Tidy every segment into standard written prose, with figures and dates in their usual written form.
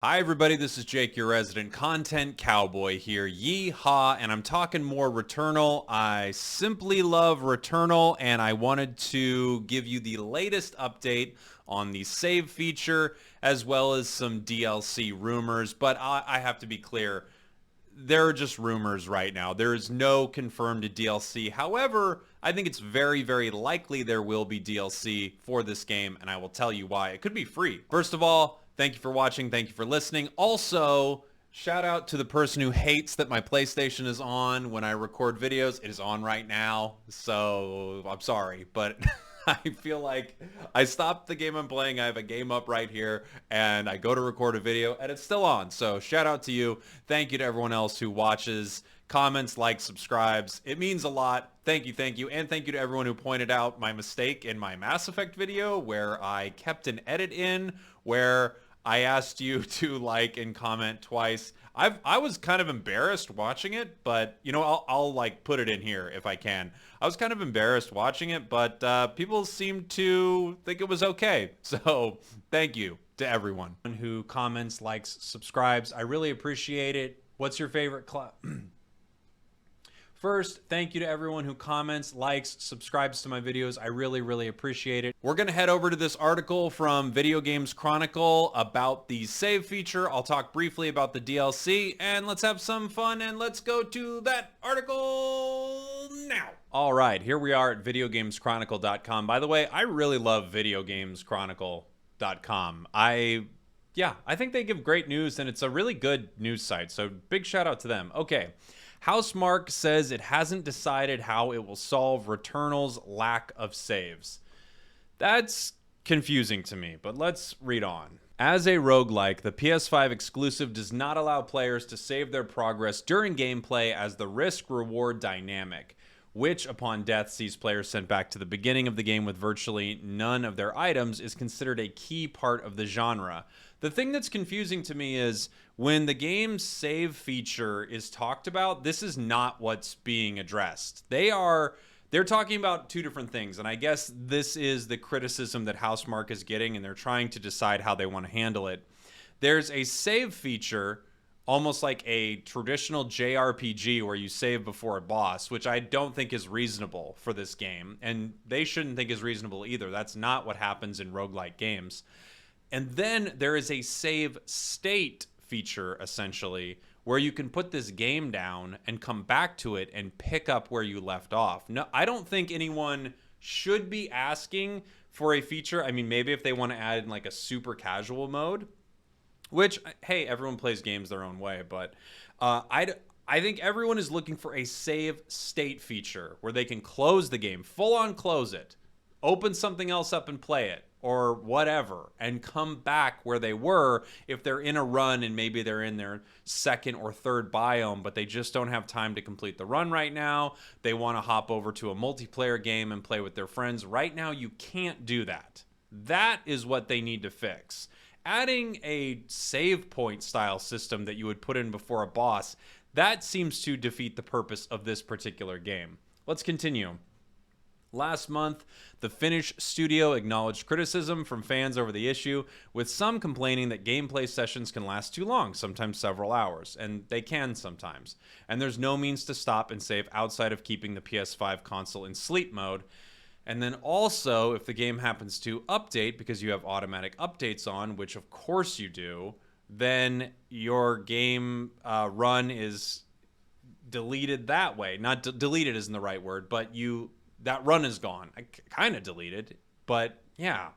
Hi everybody, this is Jake, your resident content cowboy here. Yeehaw, and I'm talking more Returnal. I simply love Returnal, and I wanted to give you the latest update on the save feature, as well as some DLC rumors, but I have to be clear, there are just rumors right now. There is no confirmed DLC. However, I think it's very, very likely there will be DLC for this game, and I will tell you why. It could be free. First of all, thank you for watching. Thank you for listening. Also, shout out to the person who hates that my PlayStation is on when I record videos. It is on right now, so I'm sorry, but I feel like I stopped the game I'm playing. I have a game up right here, and I go to record a video, and it's still on. So shout out to you. Thank you to everyone else who watches, comments, likes, subscribes. It means a lot. Thank you, thank you. And thank you to everyone who pointed out my mistake in my Mass Effect video where I kept an edit in where I asked you to like and comment twice. I was kind of embarrassed watching it, but you know, I'll like put it in here if I can. I was kind of embarrassed watching it, but people seemed to think it was okay. So thank you to everyone who comments, likes, subscribes. I really appreciate it. What's your favorite club? First, thank you to everyone who comments, likes, subscribes to my videos. I really, really appreciate it. We're going to head over to this article from Video Games Chronicle about the save feature. I'll talk briefly about the DLC, and let's have some fun, and let's go to that article now. All right, here we are at videogameschronicle.com. By the way, I really love videogameschronicle.com. I think they give great news, and it's a really good news site, so big shout out to them. Okay. Housemarque says it hasn't decided how it will solve Returnal's lack of saves. That's confusing to me, but let's read on. As a roguelike, the PS5 exclusive does not allow players to save their progress during gameplay as the risk-reward dynamic, which upon death sees players sent back to the beginning of the game with virtually none of their items, is considered a key part of the genre. The thing that's confusing to me is when the game's save feature is talked about, this is not what's being addressed. They're talking about two different things, and I guess this is the criticism that Housemarque is getting, and they're trying to decide how they want to handle it. There's a save feature, almost like a traditional JRPG where you save before a boss, which I don't think is reasonable for this game, and they shouldn't think is reasonable either. That's not what happens in roguelike games. And then there is a save state feature, essentially, where you can put this game down and come back to it and pick up where you left off. No, I don't think anyone should be asking for a feature. I mean, maybe if they want to add in like a super casual mode, which, hey, everyone plays games their own way, but I think everyone is looking for a save state feature where they can close the game, full on close it, open something else up and play it, or whatever, and come back where they were if they're in a run and maybe they're in their second or third biome, but they just don't have time to complete the run right now. They want to hop over to a multiplayer game and play with their friends. Right now, you can't do that. That is what they need to fix. Adding a save point style system that you would put in before a boss, that seems to defeat the purpose of this particular game. Let's continue. Last month, the Finnish studio acknowledged criticism from fans over the issue, with some complaining that gameplay sessions can last too long, sometimes several hours, and they can sometimes. And there's no means to stop and save outside of keeping the PS5 console in sleep mode. And then also, if the game happens to update, because you have automatic updates on, which of course you do, then your game run is deleted that way. Not deleted isn't the right word, but that run is gone. I kind of deleted, but yeah.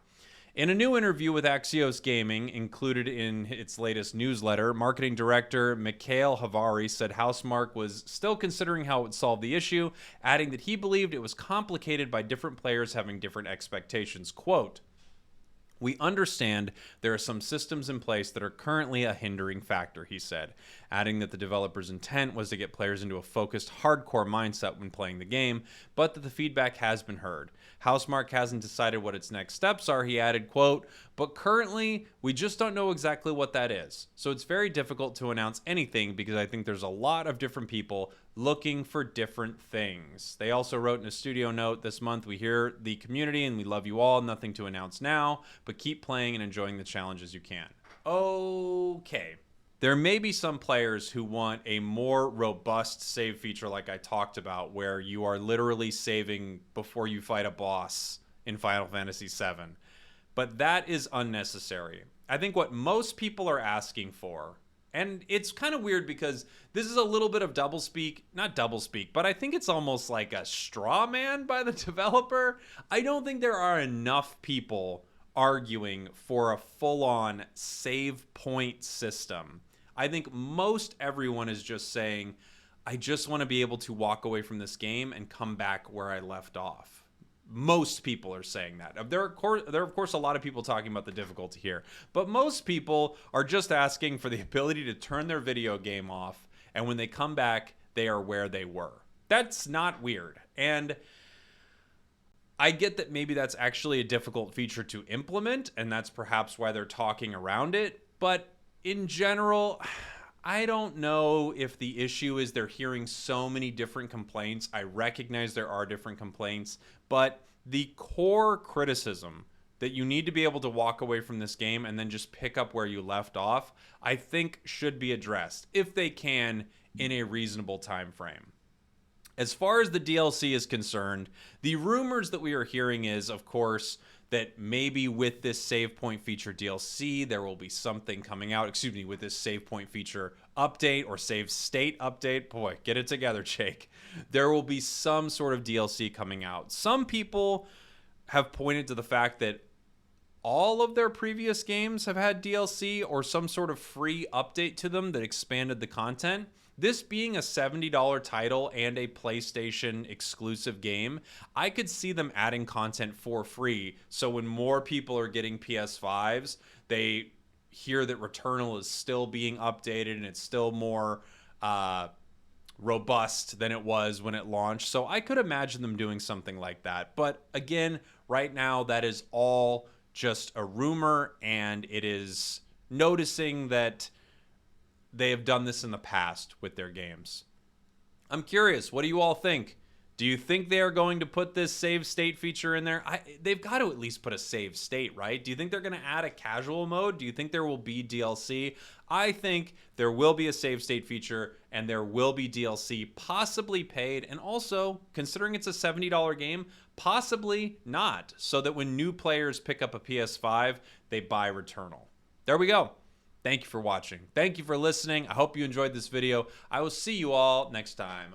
In a new interview with Axios Gaming, included in its latest newsletter, marketing director Mikhail Havari said Housemarque was still considering how it would solve the issue, adding that he believed it was complicated by different players having different expectations. Quote, "We understand there are some systems in place that are currently a hindering factor," he said, adding that the developer's intent was to get players into a focused, hardcore mindset when playing the game, but that the feedback has been heard. Housemarque hasn't decided what its next steps are, he added, quote, "But currently, we just don't know exactly what that is. So it's very difficult to announce anything because I think there's a lot of different people looking for different things." They also wrote in a studio note, "This month we hear the community and we love you all. Nothing to announce now, but keep playing and enjoying the challenges you can." Okay. There may be some players who want a more robust save feature like I talked about, where you are literally saving before you fight a boss in Final Fantasy VII. But that is unnecessary. I think what most people are asking for, and it's kind of weird because this is a little bit of doublespeak, not doublespeak, but I think it's almost like a straw man by the developer. I don't think there are enough people arguing for a full-on save point system. I think most everyone is just saying, I just want to be able to walk away from this game and come back where I left off. Most people are saying that. There are of course a lot of people talking about the difficulty here, but most people are just asking for the ability to turn their video game off, and when they come back, they are where they were. That's not weird. And I get that maybe that's actually a difficult feature to implement, and that's perhaps why they're talking around it. But in general, I don't know if the issue is they're hearing so many different complaints. I recognize there are different complaints, but the core criticism that you need to be able to walk away from this game and then just pick up where you left off, I think should be addressed, if they can, in a reasonable time frame. As far as the DLC is concerned, the rumors that we are hearing is, of course, that maybe with this save point feature DLC, there will be something coming out, with this save point feature update or save state update. Boy, get it together, Jake. There will be some sort of DLC coming out. Some people have pointed to the fact that all of their previous games have had DLC or some sort of free update to them that expanded the content. This being a $70 title and a PlayStation exclusive game, I could see them adding content for free. So when more people are getting PS5s, they hear that Returnal is still being updated and it's still more robust than it was when it launched. So I could imagine them doing something like that. But again, right now, that is all just a rumor, and it is noticing that they have done this in the past with their games. I'm curious, what do you all think? Do you think they are going to put this save state feature in there? They've got to at least put a save state, right? Do you think they're going to add a casual mode? Do you think there will be DLC? I think there will be a save state feature and there will be DLC, possibly paid, and also, considering it's a $70 game, possibly not, so that when new players pick up a PS5, they buy Returnal. There we go. Thank you for watching. Thank you for listening. I hope you enjoyed this video. I will see you all next time.